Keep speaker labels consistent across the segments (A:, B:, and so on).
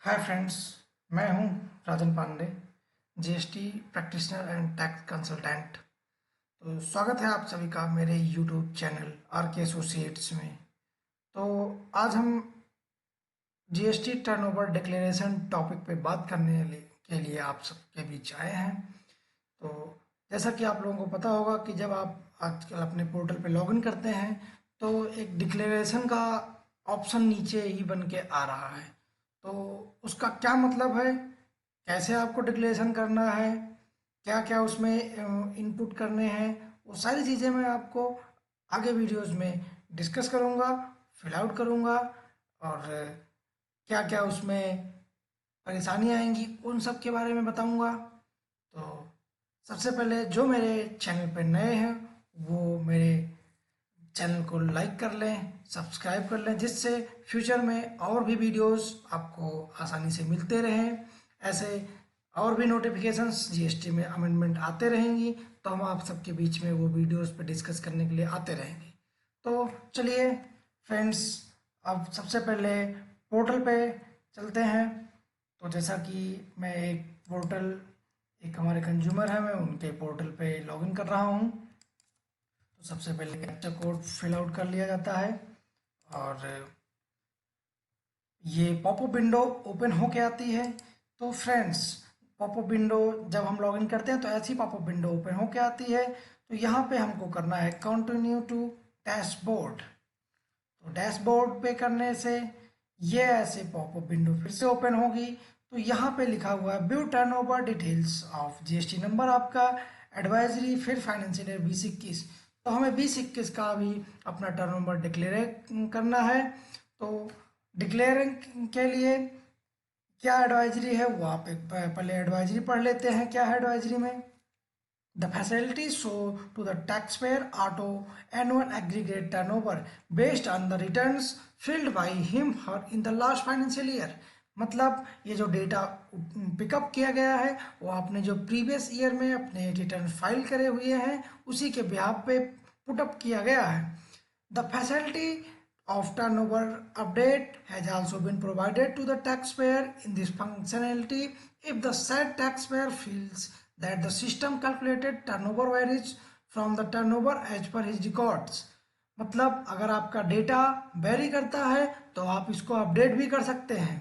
A: हाय friends, मैं हूं Rajan Pandey, GST practitioner and tax consultant. तो स्वागत है आप सभी का मेरे YouTube channel R K associates में। तो आज हम जीएसटी टर्नओवर डिक्लेरेशन टॉपिक पे बात करने के लिए आप सबके बीच आए हैं। तो जैसा कि आप लोगों को पता होगा कि जब आप आजकल अपने पोर्टल पे लॉगिन करते हैं तो एक डिक्लेरेशन का ऑप्शन नीचे ही बन के आ रहा है। तो उसका क्या मतलब है, कैसे आपको डिक्लेरेशन करना है, क्या क्या उसमें इनपुट करने हैं, वो सारी चीज़ें मैं आपको आगे वीडियोस में डिस्कस करूँगा, फिल आउट करूँगा। और क्या क्या उसमें परेशानियाँ आएंगी उन सब के बारे में बताऊँगा। तो सबसे पहले जो मेरे चैनल पर नए हैं वो मेरे चैनल को लाइक कर लें, सब्सक्राइब कर लें, जिससे फ्यूचर में और भी वीडियोस आपको आसानी से मिलते रहें। ऐसे और भी नोटिफिकेशंस जीएसटी में अमेंडमेंट आते रहेंगी, तो हम आप सबके बीच में वो वीडियोस पे डिस्कस करने के लिए आते रहेंगे। तो चलिए फ्रेंड्स, अब सबसे पहले पोर्टल पे चलते हैं। तो जैसा कि मैं एक हमारे कंज्यूमर है, मैं उनके पोर्टल पे लॉगिन कर रहा हूँ। तो सबसे पहले कैप्चा कोड फिल आउट कर लिया जाता है और ये पॉपअप विंडो ओपन होके आती है। तो फ्रेंड्स, पॉपअप विंडो जब हम लॉगिन करते हैं तो ऐसी पॉपअप विंडो ओपन होके आती है। तो यहाँ पे हमको करना है कंटिन्यू टू डैशबोर्ड। तो डैशबोर्ड पे करने से ये ऐसे पॉपअप विंडो फिर से ओपन होगी। तो यहाँ पे लिखा हुआ है view turnover details of GST number आपका, एडवाइजरी, फिर फाइनेंशियल ईयर 2021। तो हमें 2021 का भी अपना टर्नओवर डिक्लेयर करना है। तो डिक्लेयरिंग के लिए क्या एडवाइजरी है वो आप एक पहले एडवाइजरी पढ़ लेते हैं। क्या है एडवाइजरी में? The facilities show to the taxpayer auto annual aggregate turnover based on the returns filled by him her in the last financial year। मतलब ये जो डेटा पिकअप किया गया है वो आपने जो प्रीवियस ईयर में अपने रिटर्न फाइल करे हुए हैं उसी के ब्याह पे पुटअप किया गया है। The facility of turnover update has also been provided to the taxpayer in this functionality if the said taxpayer feels that the system calculated turnover varies from the turnover as per his records। मतलब अगर आपका data very करता है तो आप इसको update भी कर सकते हैं।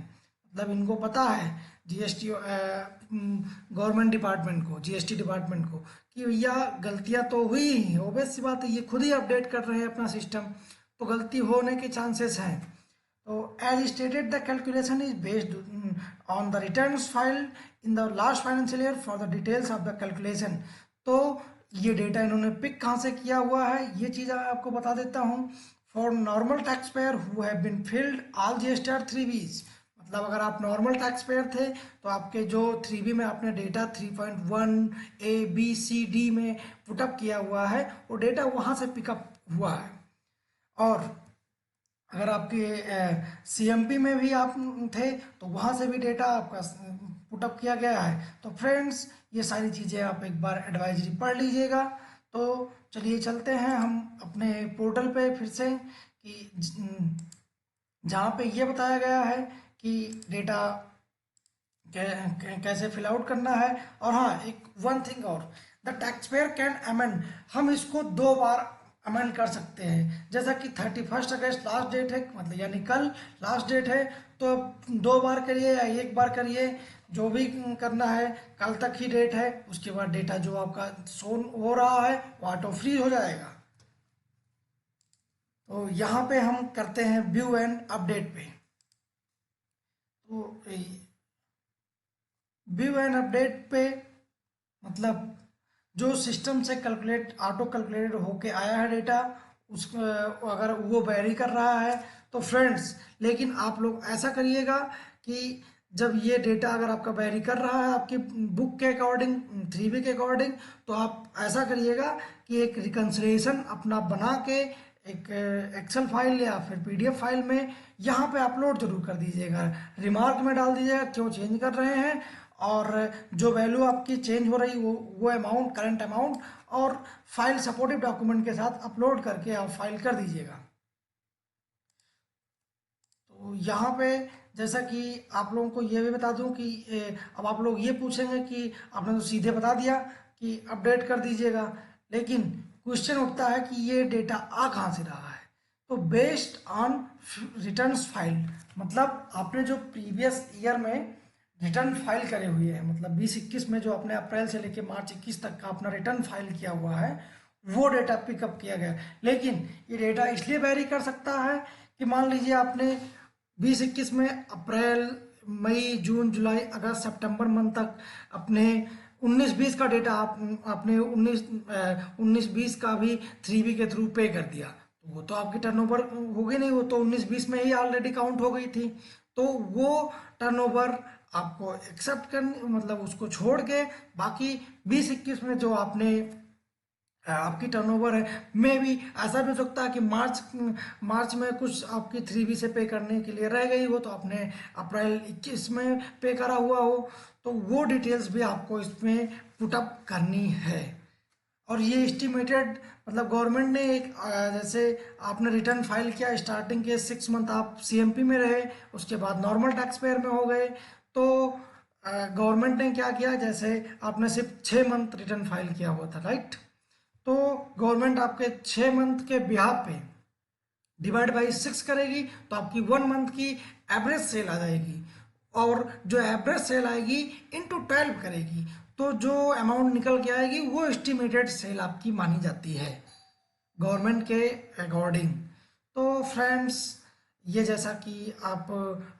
A: मतलब इनको पता है, जीएसटी गवर्नमेंट डिपार्टमेंट को, जीएसटी डिपार्टमेंट को, कि भैया गलतियां तो हुई ही, ओबियस सी बात है, ये खुद ही अपडेट कर रहे हैं अपना सिस्टम, तो गलती होने के चांसेस हैं। तो as stated the calculation is based on the returns file in the last financial year for the details of the calculation. तो ये डेटा इन्होंने पिक कहाँ से किया हुआ है ये चीज़ आपको बता देता हूँ। For normal tax payer who have been filled all GSTR 3Bs। मतलब अगर आप नॉर्मल टैक्स पेयर थे तो आपके जो 3B में आपने data 3.1 A B C D में पुटअप किया हुआ है वो डेटा वहाँ से पिकअप हुआ है। और अगर आपके सीएमपी में भी आप थे तो वहाँ से भी डेटा आपका पुटअप किया गया है। तो फ्रेंड्स, ये सारी चीज़ें आप एक बार एडवाइजरी पढ़ लीजिएगा। तो चलिए चलते हैं हम अपने पोर्टल पे फिर से, कि जहाँ पे ये बताया गया है कि डेटा कैसे फिल आउट करना है। और हाँ, एक वन थिंग और, the tax payer can amend, हम इसको 2 बार अमेंड कर सकते हैं। जैसा कि 31 अगस्त लास्ट डेट है, मतलब यानी कल लास्ट डेट है, तो 2 बार करिए या 1 बार करिए, जो भी करना है। कल तक ही डेट है, उसके बाद डेटा जो आपका शो हो रहा है वो ऑटो फ्री हो जाएगा। तो यहाँ पे हम करते हैं व्यू एंड अपडेट पे। तो व्यू एंड अपडेट पे मतलब जो सिस्टम से कैलकुलेट ऑटो कैलकुलेटेड होके आया है डेटा, उसको अगर वो वेरी कर रहा है तो फ्रेंड्स, लेकिन आप लोग ऐसा करिएगा कि जब ये डेटा अगर आपका वेरी कर रहा है आपकी बुक के अकॉर्डिंग, 3B के अकॉर्डिंग, तो आप ऐसा करिएगा कि एक रिकन्सिलिएशन अपना बना के एक एक्सेल फाइल या फिर पीडीएफ फाइल में यहाँ पे अपलोड जरूर कर दीजिएगा। रिमार्क में डाल दीजिएगा क्यों चेंज कर रहे हैं, और जो वैल्यू आपकी चेंज हो रही वो अमाउंट, करंट अमाउंट, और फाइल सपोर्टिव डॉक्यूमेंट के साथ अपलोड करके आप फाइल कर दीजिएगा। तो तो यहाँ पे जैसा कि आप लोगों को ये भी बता दूं कि अब आप लोग ये पूछेंगे कि आपने तो सीधे बता दिया कि अपडेट कर दीजिएगा, लेकिन क्वेश्चन उठता है कि ये डेटा आ कहाँ से रहा है। तो बेस्ड ऑन रिटर्न्स फाइल, मतलब आपने जो प्रीवियस ईयर में रिटर्न फाइल करे हुए हैं, मतलब 20-21 में जो आपने अप्रैल से लेके मार्च 21 तक का अपना रिटर्न फाइल किया हुआ है, वो डेटा पिकअप किया गया। लेकिन ये डेटा इसलिए वेरी कर सकता है कि मान लीजिए आपने 20-21 में अप्रैल, मई, जून, जुलाई, अगस्त, सितंबर मंथ तक अपने 19-20 का डेटा आपने 19-20 का भी 3B के थ्रू पे कर दिया, तो वो तो आपकी टर्नओवर होगी नहीं, वो तो 19-20 में ही ऑलरेडी काउंट हो गई थी। तो वो टर्नओवर आपको एक्सेप्ट कर, मतलब उसको छोड़ के बाकी 20-21 में जो आपने आपकी टर्नओवर है, मे भी ऐसा भी हो सकता है कि मार्च में कुछ आपकी 3B से पे करने के लिए रह गई हो, तो आपने अप्रैल 21 में पे करा हुआ हो, तो वो डिटेल्स भी आपको इसमें पुटअप करनी है। और ये एस्टिमेटेड, मतलब गवर्नमेंट ने एक जैसे आपने रिटर्न फाइल किया, स्टार्टिंग के 6 मंथ आप CMP में रहे, उसके बाद नॉर्मल टैक्स पेयर में हो गए, तो गवर्नमेंट ने क्या किया, जैसे आपने सिर्फ 6 मंथ रिटर्न फाइल किया हुआ था, राइट, तो गवर्नमेंट आपके 6 मंथ के ब्याह पे डिवाइड बाई 6 करेगी, तो आपकी 1 मंथ की एवरेज सेल आ जाएगी, और जो एवरेज सेल आएगी इंटू 12 करेगी, तो जो अमाउंट निकल के आएगी वो एस्टिमेटेड सेल आपकी मानी जाती है गवर्नमेंट के अकॉर्डिंग। तो फ्रेंड्स, ये जैसा कि आप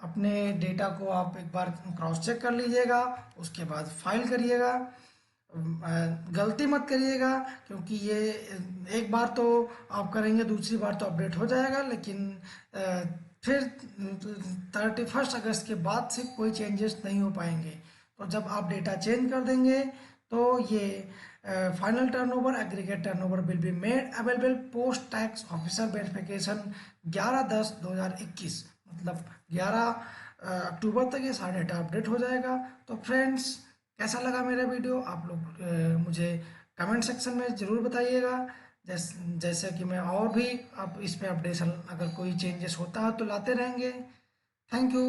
A: अपने डेटा को आप एक बार क्रॉस चेक कर लीजिएगा, उसके बाद फाइल करिएगा। गलती मत करिएगा, क्योंकि ये एक बार तो आप करेंगे, दूसरी बार तो अपडेट हो जाएगा, लेकिन फिर 31 अगस्त के बाद से कोई चेंजेस नहीं हो पाएंगे। तो जब आप डेटा चेंज कर देंगे, तो ये final turnover, aggregate turnover will be made available post tax officer verification 11/10/2021, मतलब 11 अक्टूबर तक ये सारा डेटा अपडेट हो जाएगा। तो फ्रेंड्स, कैसा लगा मेरा वीडियो, आप लोग मुझे कमेंट सेक्शन में ज़रूर बताइएगा। जैसे कि मैं और भी अब इस पे अपडेशन, अगर कोई चेंजेस होता है तो लाते रहेंगे। Thank you.